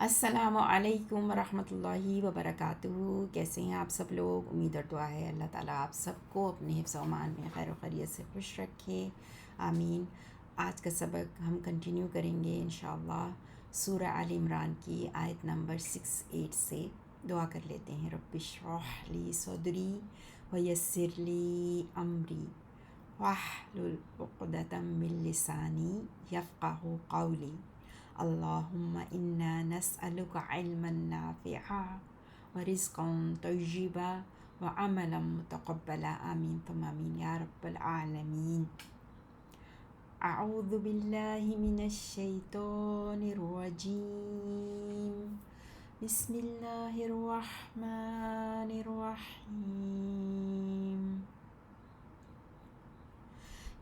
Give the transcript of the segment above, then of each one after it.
السلام علیکم ورحمۃ اللہ وبرکاتہ۔ کیسے ہیں آپ سب لوگ؟ امید اور دعا ہے اللہ تعالیٰ آپ سب کو اپنے حفظ و امان میں خیر و خیریت سے خوش رکھے، آمین۔ آج کا سبق ہم کنٹینیو کریں گے انشاءاللہ سورہ آل عمران کی آیت نمبر 68 سے۔ دعا کر لیتے ہیں۔ رب اشرح لی صدری ویسر لی امری واحلل عقدۃ من لسانی یفقہوا قولی۔ اللہم انا نسألک علما نافعا ورزقا طیبا وعملا متقبلا، آمین ثم آمین یا رب العالمین۔ اعوذ باللہ من الشیطان الرجیم، بسم اللہ الرحمن الرحیم۔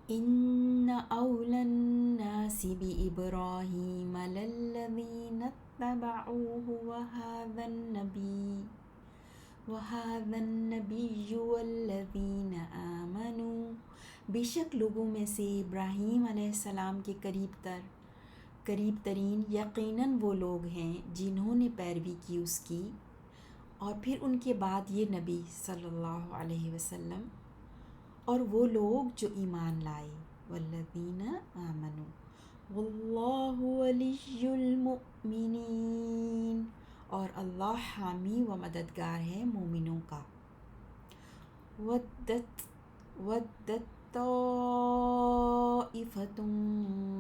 ان اول الناس بابراہیم للذین اتبعوه وهذا النبی والذین آمنوا، بے شک لوگوں میں سے ابراہیم علیہ السلام کے قریب ترین یقیناً وہ لوگ ہیں جنہوں نے پیروی کی اس کی، اور پھر ان کے بعد یہ نبی صلی اللہ علیہ وسلم اور وہ لوگ جو ایمان لائے۔ والذین آمنوا واللہ ولی المؤمنین، اور اللہ حامی و مددگار ہے مومنوں کا۔ ودت طائفۃ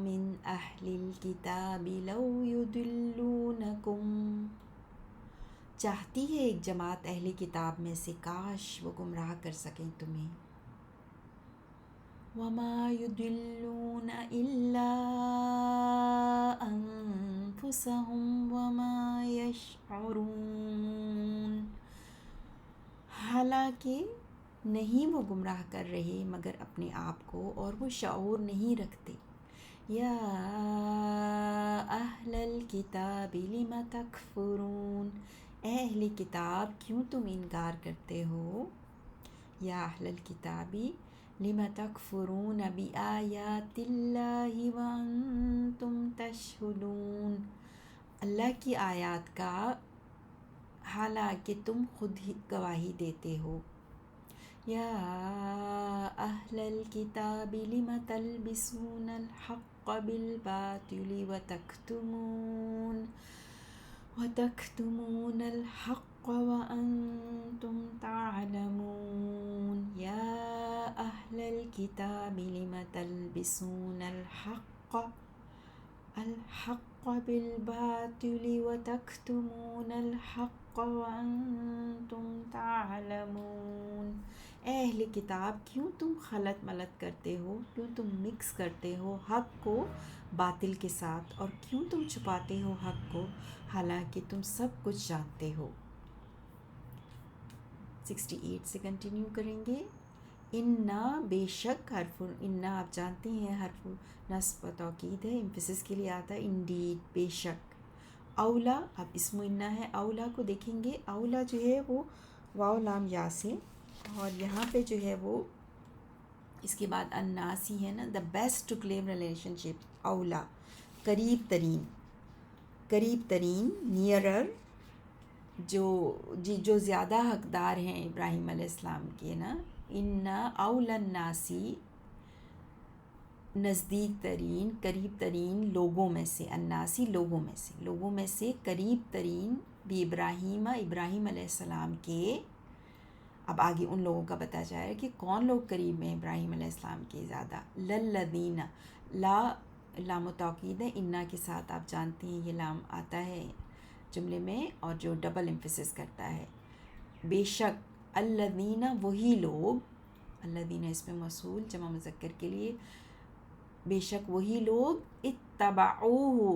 من اہل الکتاب لو یضلونکم، چاہتی ہے ایک جماعت اہل کتاب میں سے کاش وہ گمراہ کر سکیں تمہیں۔ وما يضلون الا انفسهم وما يشعرون، حالانکہ نہیں وہ گمراہ کر رہے مگر اپنے آپ کو، اور وہ شعور نہیں رکھتے۔ یا اہل الکتاب لم تکفرون، اے اہل کتاب کیوں تم انکار کرتے ہو؟ یا اہل الکتاب لم تکفرون بآیات اللہ وانتم تشہدون، اللہ کی آیات کا حالانکہ تم خود ہی گواہی دیتے ہو۔ یا اہل الکتاب لم تلبسون الحق بالباطل وتکتمون الحق وانتم تعلمون۔ یا اہل الکتاب لم تلبسون الحق بالباطل وتکتمون الحق وانتم تعلمون، اے اہل کتاب کیوں تم خلط ملط کرتے ہو، کیوں تم مکس کرتے ہو حق کو باطل کے ساتھ، اور کیوں تم چھپاتے ہو حق کو حالانکہ تم سب کچھ جانتے ہو۔ 68 سے کنٹینیو کریں گے۔ انا، بے شک، حرف انا آپ جانتے ہیں حرف نصب و توکید ہے، امفسس کے لیے آتا ہے انڈیڈ، بے شک۔ اولا، اب اسم انا ہے، اولا کو دیکھیں گے، اولا جو ہے وہ واو لام یا سے، اور یہاں پہ جو ہے وہ اس کے بعد الناسی ہے نا، the best to claim relationship, اولا قریب ترین نیئرر، جو زیادہ حقدار ہیں ابراہیم علیہ السلام کے نا۔ انا اولا الناسی، نزدیک ترین، قریب ترین لوگوں میں سے، الناسی لوگوں میں سے قریب ترین بھی ابراہیم علیہ السلام کے۔ اب آگے ان لوگوں کا بتایا جائے کہ کون لوگ قریب ہیں ابراہیم علیہ السلام کے زیادہ۔ للذین، لام توکید ہے انا کے ساتھ، آپ جانتے ہیں یہ لام آتا ہے جملے میں اور جو ڈبل امفسس کرتا ہے۔ بے شک الذین، وہی لوگ، الذین اس میں موصول جمع مذکر کے لیے، بے شک وہی لوگ، اتبعوا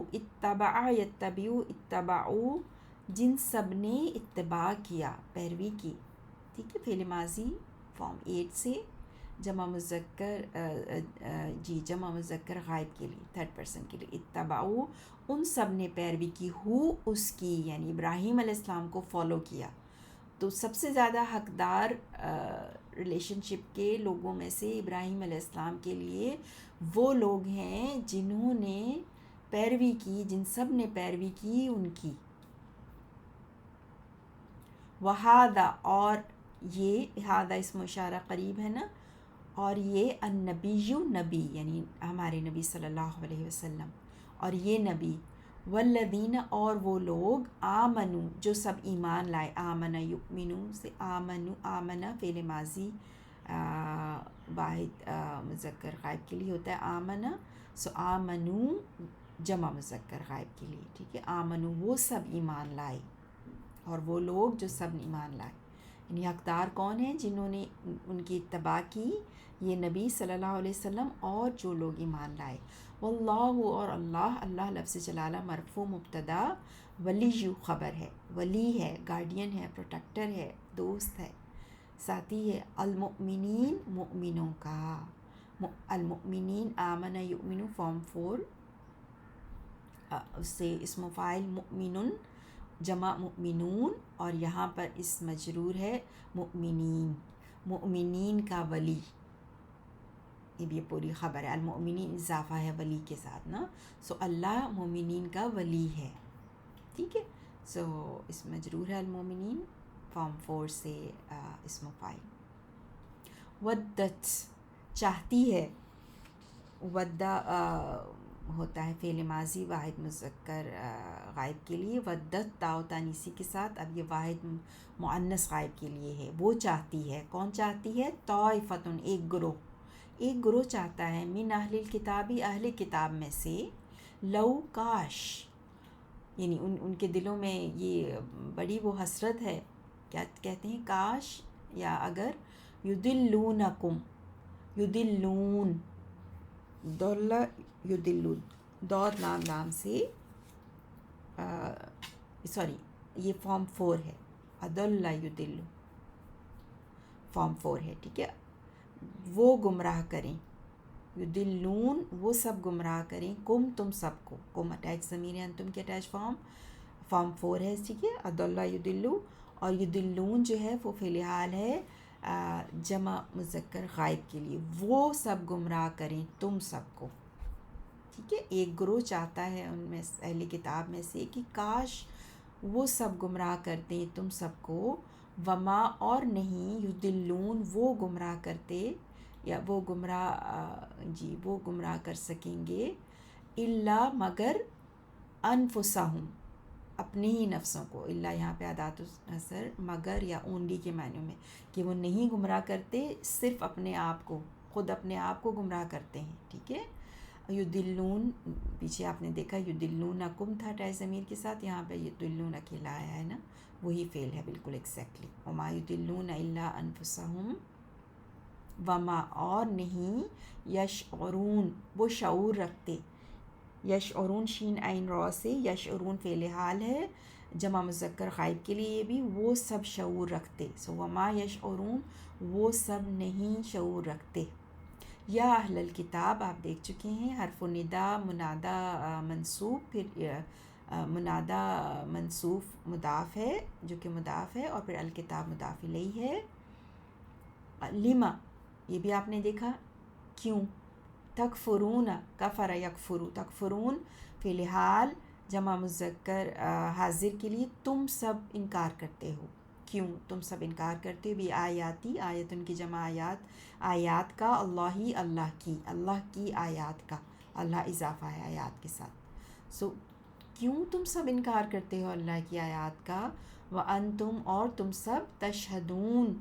جن سب نے اتباع کیا، پیروی کی، ٹھیک ہے، فعل ماضی فارم 8 سے، جمع مذکر غائب کے لیے، تھرڈ پرسن کے لیے، اتبعوا ان سب نے پیروی کی، اس کی یعنی ابراہیم علیہ السلام کو فالو کیا۔ تو سب سے زیادہ حقدار ریلیشن شپ کے لوگوں میں سے ابراہیم علیہ السلام کے لیے وہ لوگ ہیں جنہوں نے پیروی کی، جن سب نے پیروی کی ان کی، وہذا اور یہ، ہادہ اسم اشارہ قریب ہے نا، اور یہ النبی نبی یعنی ہمارے نبی صلی اللہ علیہ وسلم، اور یہ نبی، والذین اور وہ لوگ، آمنو جو سب ایمان لائے، آمن یؤمنو سے آمنو، آمنا فعل ماضی واحد مذکر غائب کے لیے ہوتا ہے آمنا، سو آمنو جمع مذکر غائب کے لیے، ٹھیک ہے، آمنو وہ سب ایمان لائے، اور وہ لوگ جو سب ایمان لائے، یعنی حقدار کون ہیں؟ جنہوں نے ان کی اتباع کی، یہ نبی صلی اللہ علیہ وسلم اور جو لوگ ایمان لائے، واللہ اور اللہ، اللہ لفظ جلالہ مرفوع مبتدا، ولی خبر ہے، ولی ہے، گارڈین ہے، پروٹیکٹر ہے، دوست ہے، ساتھی ہے، المؤمنین مؤمنوں کا، المؤمنین آمن یؤمن فارم 4 اس سے اسم فاعل مؤمنن جمع مؤمنون، اور یہاں پر اس مجرور ہے مؤمنین، مؤمنین کا ولی، یہ پوری خبر ہے، المؤمنین اضافہ ہے ولی کے ساتھ نا، سو اللہ مومنین کا ولی ہے، ٹھیک ہے، سو اس مجرور ہے المؤمنین فارم 4 سے اسم فاعل، ودت چاہتی ہے، ودا ہوتا ہے فعل ماضی واحد مذکر غائب کے لیے، ودت تاء تانیثی کے ساتھ، اب یہ واحد مؤنث غائب کے لیے ہے، وہ چاہتی ہے، کون چاہتی ہے؟ طائفتن ایک گروہ، ایک گروہ چاہتا ہے، من اہل الکتابی اہل کتاب میں سے، لو کاش، یعنی ان کے دلوں میں یہ بڑی وہ حسرت ہے، کیا کہتے ہیں؟ کاش یا اگر، یدلونکم، یدلون، دل یدلون، دود لام لام سے سوری یہ فارم 4 ہے، ادل یدل فارم 4 ہے، ٹھیک ہے، وہ گمراہ کریں، یدلون وہ سب گمراہ کریں، کم تم سب کو، کم اٹیچ ضمیر انتم کے اٹیچ فارم 4 ہے، ٹھیک ہے، ادل یدلو، اور یدلون جو ہے وہ فی الحال ہے جمع مذکر غائب کے لیے، وہ سب گمراہ کریں تم سب کو، ٹھیک ہے، ایک گروہ چاہتا ہے ان میں اہل کتاب میں سے کہ کاش وہ سب گمراہ کر دیں تم سب کو، وما اور نہیں، یدلون وہ گمراہ کرتے یا وہ گمراہ کر سکیں گے، الا مگر، انفسہم اپنے ہی نفسوں کو، الا یہاں پہ ادات حصر مگر یا اونلی کے معنی میں، کہ وہ نہیں گمراہ کرتے، صرف اپنے آپ کو، خود اپنے آپ کو گمراہ کرتے ہیں، ٹھیک ہے، یدلون پیچھے آپ نے دیکھا یدلونکم تھا اٹیچ ضمیر کے ساتھ، یہاں پہ یدلون اکیلا آیا ہے نا، وہی فعل ہے بالکل ایگزیکٹلی، وما یدلون الا انفسہم، وما اور نہیں، یشعرون وہ شعور رکھتے، یشعرون شین عین را سے، یشعرون فعل حال ہے جمع مذکر غائب کے لیے، یہ بھی وہ سب شعور رکھتے، سو وما یشعرون وہ سب نہیں شعور رکھتے، یا اہل الکتاب آپ دیکھ چکے ہیں، حرف ندا منادہ منصوب، پھر منادہ منصوب مضاف ہے جو کہ مضاف ہے، اور پھر الکتاب مضاف الیہ ہے، لما یہ بھی آپ نے دیکھا، کیوں، تکفرون کفر یکفرو، تکفرون فی الحال جمع مذکر حاضر کے لیے، تم سب انکار کرتے ہو، کیوں تم سب انکار کرتے ہو، بھی آیاتی آیت ان کی جمع آیات کا، اللہ کی آیات کا، اللہ اضافہ ہے آیات کے ساتھ، سو کیوں تم سب انکار کرتے ہو اللہ کی آیات کا، وانتم اور تم سب تشہدون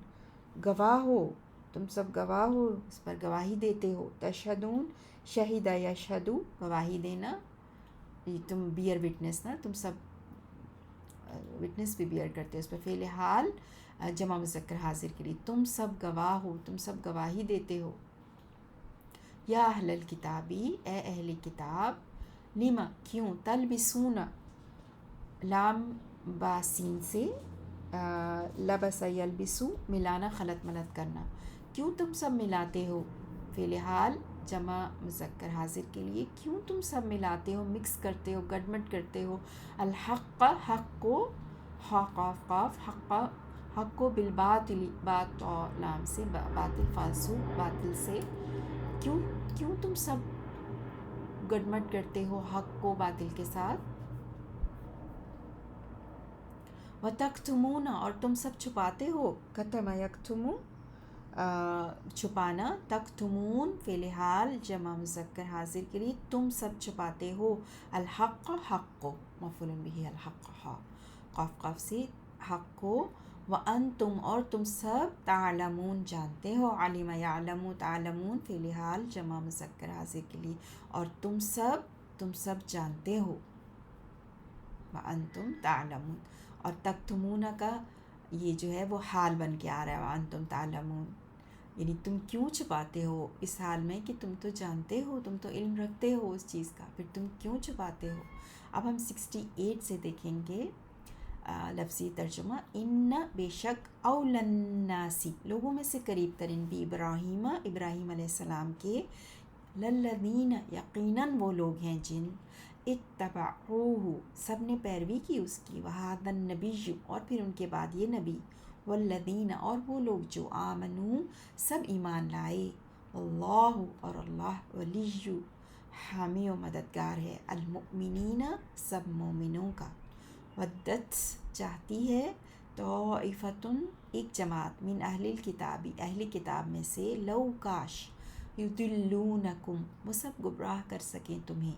گواہ ہو، تم سب گواہ ہو، اس پر گواہی دیتے ہو، تشہدون شہیدہ یشہدو گواہی دینا، یہ تم بیئر وٹنس نا، تم سب وٹنس بھی بیئر کرتے ہو، اس پر فعل حال جمع مذکر حاضر کے لیے، تم سب گواہ ہو، تم سب گواہی دیتے ہو، یا اہل الکتابی اے اہل کتاب، لما کیوں، تلبسون لام باسین سے، لبس یلبسو ملانا خلط ملط کرنا، کیوں تم سب ملاتے ہو، فعل حال جمع مذکر حاضر کے لیے، کیوں تم سب ملاتے ہو، مکس کرتے ہو، گڈمٹ کرتے ہو، الحق حق کو، حق کو بالباطل بات اور لام سے، باطل فالسو باطل سے، کیوں تم سب گڈمٹ کرتے ہو حق کو باطل کے ساتھ، وَتَكْتُمُونَ اور تم سب چھپاتے ہو، کتم یکتم چھپانا، تکتمون فعل حال جمع مذکر حاضر کے لیے، تم سب چھپاتے ہو، الحق حق کو، مفعول بہ الحق قاف قاف سے حق کو، وانتم اور تم سب تعلمون جانتے ہو، علم یعلم تعلمون فعل حال جمع مذکر حاضر کے لیے، اور تم سب جانتے ہو، وانتم تعلمون، اور تکتمون کا یہ جو ہے وہ حال بن کے آ رہا ہے، وانتم تعلمون، یعنی تم کیوں چھپاتے ہو اس حال میں کہ تم تو جانتے ہو، تم تو علم رکھتے ہو اس چیز کا، پھر تم کیوں چھپاتے ہو۔ اب ہم 68 سے دیکھیں گے لفظی ترجمہ، ان بے شک اولناسی لوگوں میں سے قریب ترین بھی ابراہیم علیہ السلام کے، للذین یقیناً وہ لوگ ہیں جن اتبعوہ سب نے پیروی کی اس کی، وہذا النبی اور پھر ان کے بعد یہ نبی، والذین اور وہ لوگ جو آمنو سب ایمان لائے، اللہ اور اللہ ولی حامی و مددگار ہے، المؤمنین سب مومنوں کا، ودت چاہتی ہے، طائفتن ایک جماعت، من اہل الکتابی اہل کتاب میں سے، لو کاش، یدلونکم وہ سب گمراہ کر سکیں تمہیں،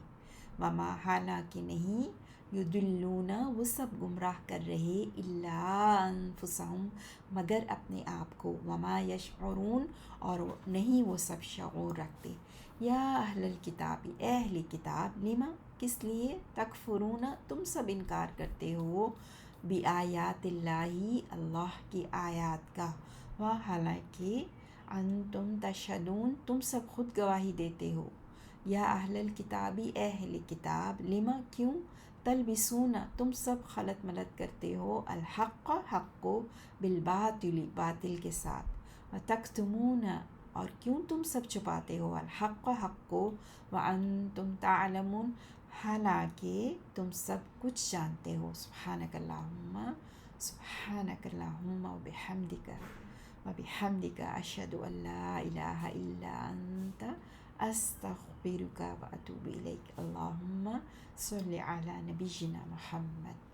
وما حالانکہ نہیں، یدلون وہ سب گمراہ کر رہے، الا انفسہم مگر اپنے آپ کو، وما یشعرون اور نہیں وہ سب شعور رکھتے، یا اہل الکتاب اے اہل کتاب، لما کس لیے، تکفرون تم سب انکار کرتے ہو، بآیات اللہ اللہ کی آیات کا، حالانکہ انتم تشہدون تم سب خود گواہی دیتے ہو، یا اہل الکتابی اے اہل کتاب، لما کیوں، تلبسون تم سب خلط ملط کرتے ہو، الحق حق کو، بالباطل باطل کے ساتھ، وتکتمون اور کیوں تم سب چھپاتے ہو، الحق حق کو، وانتم تعلمون حالانکہ تم سب کچھ جانتے ہو، سبحانک اللہم وبحمدک اشہد ان لا الہ الا انت استغفرک واتوب الیک، اللہم صل علی نبینا محمد۔